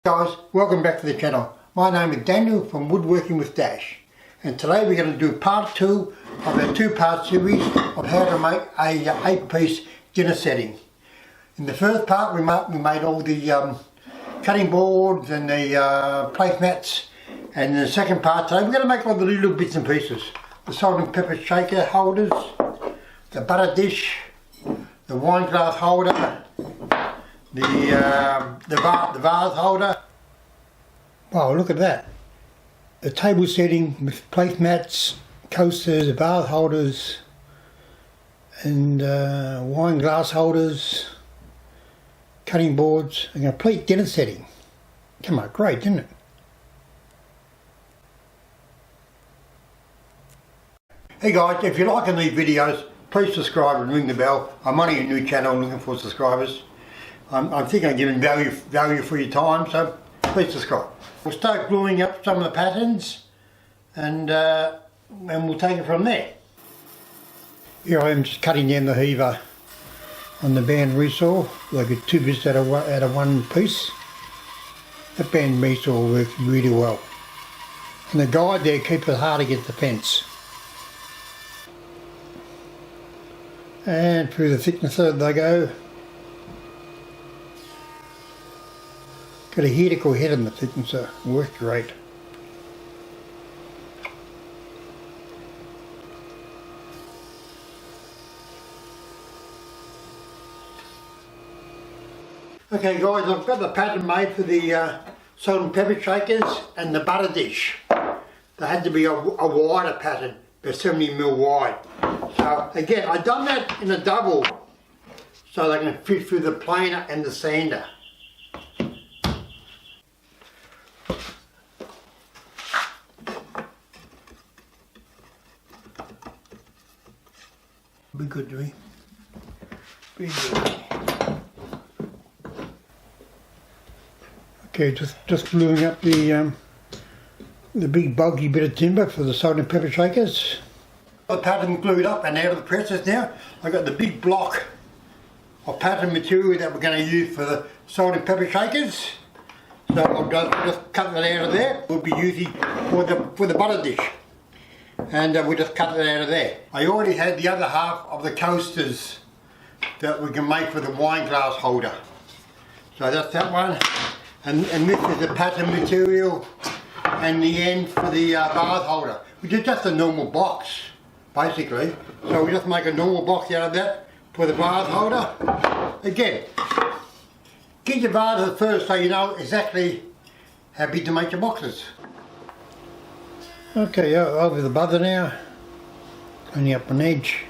Guys, welcome back to the channel. My name is Daniel from Woodworking with Dash, and today we're going to do part 2 of our 2-part series of how to make a 8-piece dinner setting. In the first part we made all the cutting boards and the placemats, and in the second part today we're going to make all the little bits and pieces. The salt and pepper shaker holders, the butter dish, the wine glass holder, the vase holder. Wow, look at that. The table setting with placemats, coasters, vase holders and wine glass holders, cutting boards, a complete dinner setting. Come on, great, didn't it? Hey guys, if you're liking these videos, please subscribe and ring the bell. I'm only a new channel looking for subscribers. I think I'm giving value for your time, so please subscribe. We'll start gluing up some of the patterns and we'll take it from there. Here I am just cutting down the heaver on the band resaw. I get 2 bits out of one piece. That band resaw works really well. And the guide there keeps it hard against the fence. And through the thickness they go. Got a helical head in the thicknesser, worked great. Okay guys, I've got the pattern made for the salt and pepper shakers and the butter dish. They had to be a wider pattern, about 70mm wide. So again, I've done that in a double so they can fit through the planer and the sander. Be good to me. Be good. Okay, just gluing up the big bulky bit of timber for the salt and pepper shakers. The pattern glued up and out of the presses now. I've got the big block of pattern material that we're going to use for the salt and pepper shakers. So I'll just cut that out of there. We'll be using for the butter dish. And we just cut it out of there. I already had the other half of the coasters that we can make for the wine glass holder. So that's that one. And this is the pattern material and the end for the vase holder, which is just a normal box, basically. So we just make a normal box out of that for the vase holder. Again, get your vases first so you know exactly how big to make your boxes. Okay, over the buzzer now, cleaning up an edge.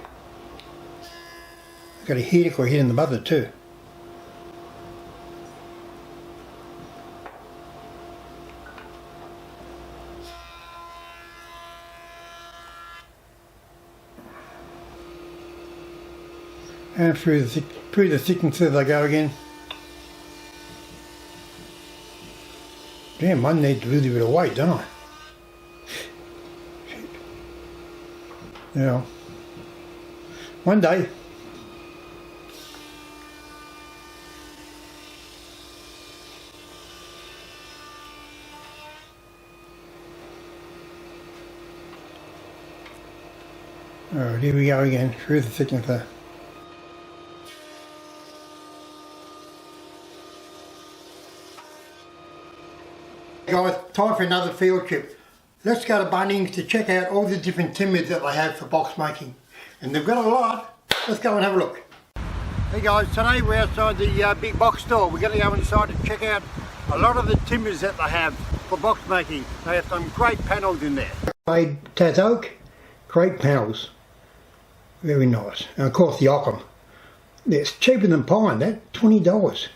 I've got a helical head in the buzzer too. And through the thickness they go again. Damn, one needs a little bit of weight, don't I? Yeah. One day. Alright, here we go again, through the thickness there. Guys, time for another field trip. Let's go to Bunnings to check out all the different timbers that they have for box making. And they've got a lot. Let's go and have a look. Hey guys, today we're outside the big box store. We're going to go inside and check out a lot of the timbers that they have for box making. They have some great panels in there. Made Tas oak, great panels. Very nice. And of course the Ockham. It's cheaper than pine, that, $20.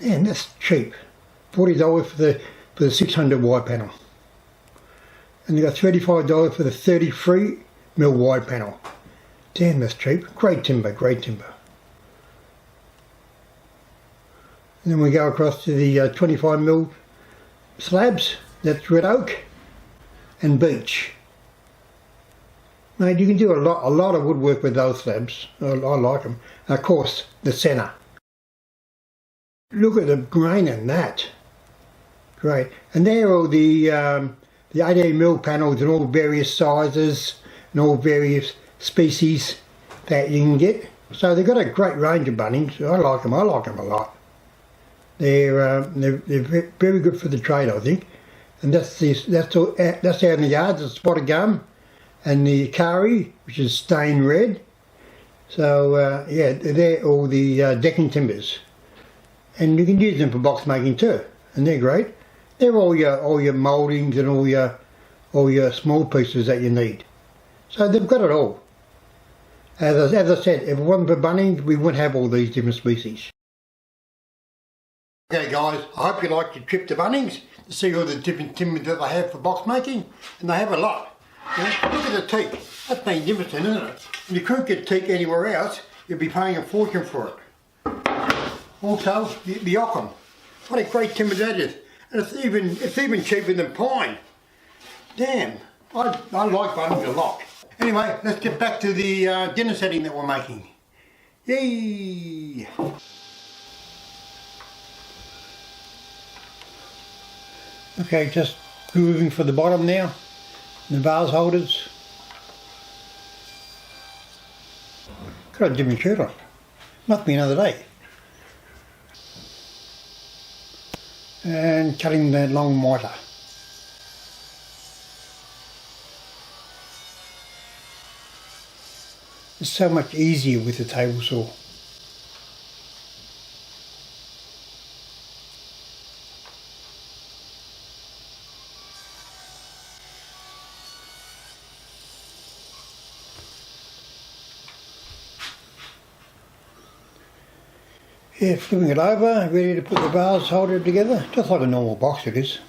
Man, that's cheap. $40 for the 600 wide panel. And they got $35 for the 33mm wide panel. Damn, that's cheap. Great timber, great timber. And then we go across to the 25mm slabs. That's red oak and beech. Mate, you can do a lot of woodwork with those slabs. I like them. And of course, the centre. Look at the grain in that. Great. And there are all the 18mm panels in all various sizes and all various species that you can get. So they've got a great range of Bunnings. I like them a lot. They're very good for the trade, I think. And that's out in the yards, the spotted gum and the Kari, which is stained red. So yeah, they're all the decking timbers. And you can use them for box making too, and they're great. They're all your mouldings and all your small pieces that you need. So they've got it all. As I said, if it wasn't for Bunnings, we wouldn't have all these different species. Okay guys, I hope you liked your trip to Bunnings to see all the different timbers that they have for box making, and they have a lot. You know, look at the teak, that's magnificent, isn't it? And you couldn't get teak anywhere else, you'd be paying a fortune for it. Also, the Ockham, what a great timber that is, and it's even cheaper than pine. Damn, I like Bunnings a lot. Anyway, let's get back to the dinner setting that we're making. Yay! Okay, just grooving for the bottom now, the vase holders. Got a different shirt on. Must be another day. And cutting the long mitre. It's so much easier with the table saw. Yeah, flipping it over, ready to put the vase holder together, just like a normal box it is.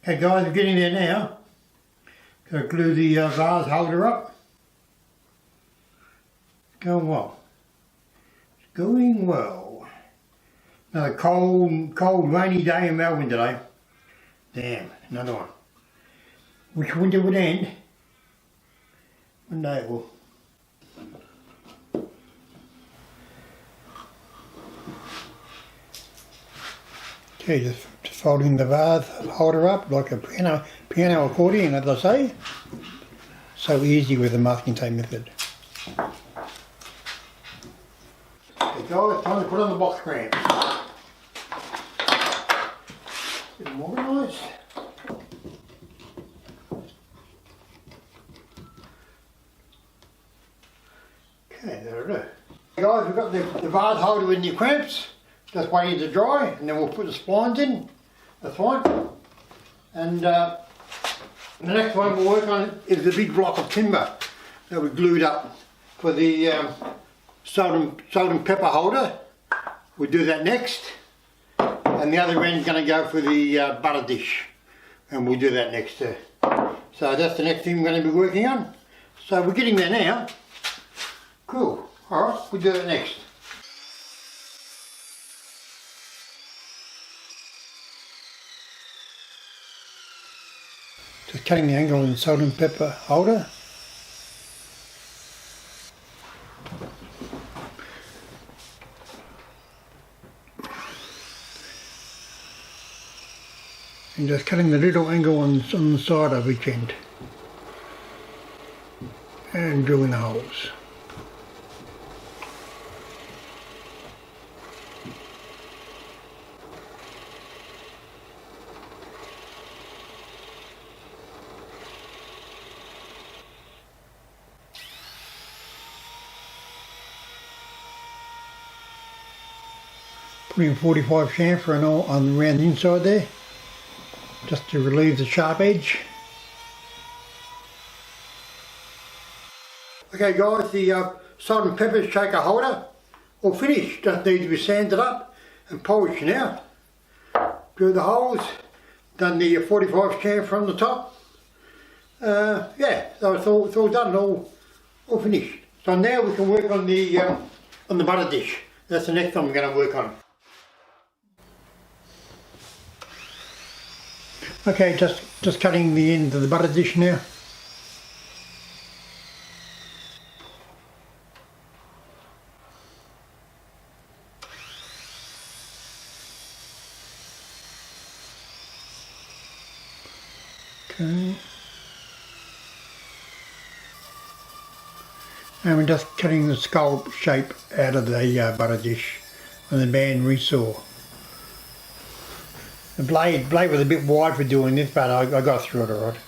Okay guys, we're getting there now. Going to glue the vase holder up. It's going well. It's going well. Another cold rainy day in Melbourne today. Damn, another one. Which winter would end. One day it will. Okay, just folding the vase holder up like a piano accordion, as I say. So easy with the masking tape method. Okay guys, time to put on the box clamps. Get them organised. Okay, there it is. Guys, we've got the vase holder with your clamps, just waiting to dry, and then we'll put the splines in, that's fine. And the next one we'll work on is the big block of timber that we glued up for the salt and pepper holder. We'll do that next, and the other end's going to go for the butter dish, and we'll do that next too. So that's the next thing we're going to be working on. So we're getting there now. Cool. Alright, we'll do that next. Just cutting the angle on the salt and pepper holder. And just cutting the little angle on the side of each end. And drilling the holes. Putting 45 chamfer on around the inside there, just to relieve the sharp edge. Okay guys, the salt and pepper shaker holder all finished, just needs to be sanded up and polished now. Drew the holes, done the 45 chamfer from the top. Yeah, so it's all done, all finished. So now we can work on the butter dish. That's the next one we're going to work on. Okay, just cutting the end of the butter dish now. Okay. And we're just cutting the skull shape out of the butter dish with a band resaw. The blade was a bit wide for doing this, but I got through it alright.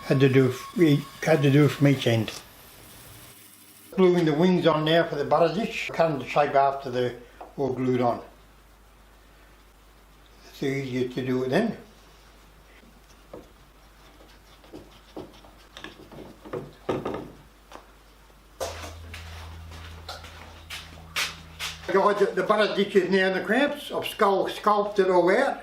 Had to do it from each end. Gluing the wings on now for the butter dish. Cutting the shape after they're all glued on. It's easier to do it then. Guys, the butter dish is now in the cramps. I've sculpted it all out,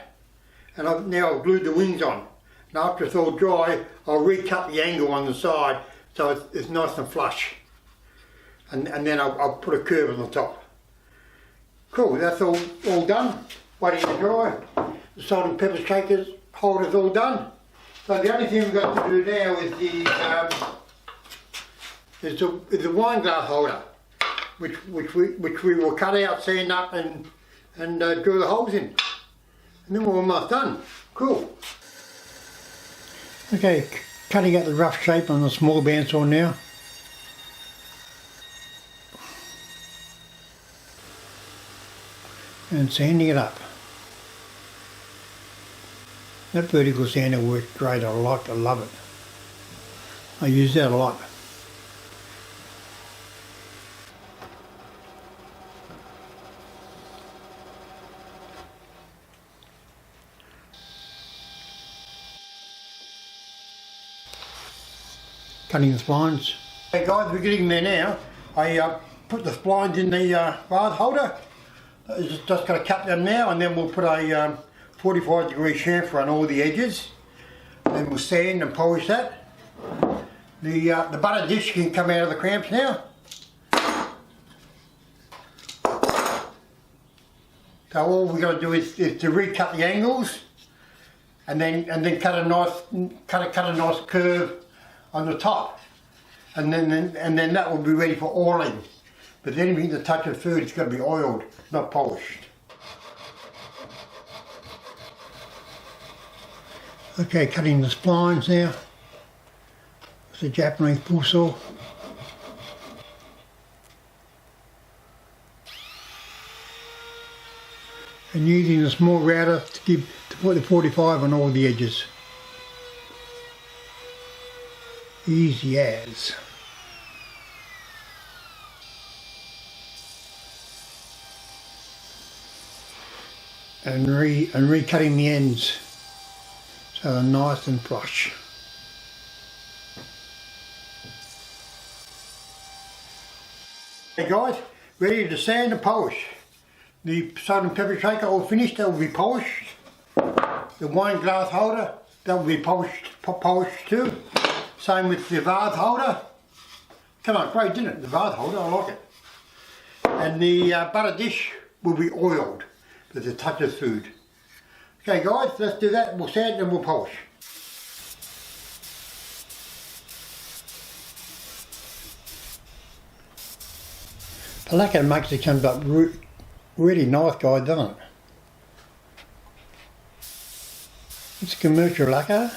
and I've now glued the wings on. And after it's all dry, I'll recut the angle on the side so it's nice and flush. And then I'll put a curve on the top. Cool, that's all done. Waiting to dry. The salt and pepper shakers holder's all done. So the only thing we've got to do now is the wine glass holder, which we will cut out, sand up, and drill the holes in. And then we're almost done. Cool. Okay, cutting out the rough shape on the small bandsaw now. And sanding it up. That vertical sander works great. I love it. I use that a lot. Cutting the splines. Hey guys, we're getting there now. I put the splines in the vase holder. Just going to cut them now, and then we'll put a 45-degree chamfer on all the edges. Then we'll sand and polish that. The butter dish can come out of the cramps now. So all we're going to do is to recut the angles, and then cut a nice curve on the top, and then that will be ready for oiling. But anything that touches food, it's got to be oiled, not polished. Okay, cutting the splines now. It's a Japanese pull saw. And using a small router to put the 45 on all the edges. Easy as. And recutting the ends so they're nice and flush. Hey guys, ready to sand and polish. The salt and pepper shaker all finished, that will be polished. The wine glass holder, that will be polished too. Same with the vase holder. Come on, great, didn't it? The vase holder, I like it. And the butter dish will be oiled. There's a touch of food. Okay guys, let's do that. We'll sand and we'll polish. The lacquer makes it come up really nice, guys, doesn't it? It's commercial lacquer,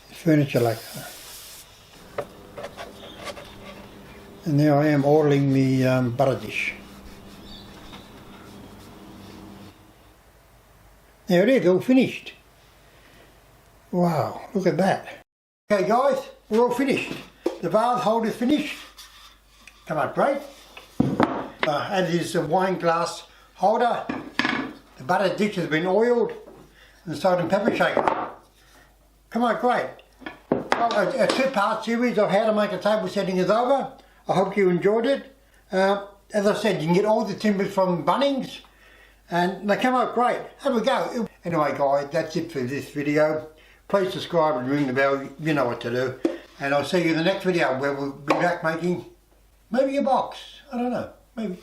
it's furniture lacquer. And now I am oiling the butter dish. There it is, all finished. Wow, look at that. Okay guys, we're all finished. The vase holder's finished. Come on, great. And there's a wine glass holder. The butter dish has been oiled. And the salt and pepper shaker. Come on, great. Well, a two-part series of how to make a table setting is over. I hope you enjoyed it. As I said, you can get all the timbers from Bunnings. And they come out great. Have a go. Anyway guys, that's it for this video. Please subscribe and ring the bell. You know what to do. And I'll see you in the next video where we'll be back making maybe a box. I don't know. Maybe.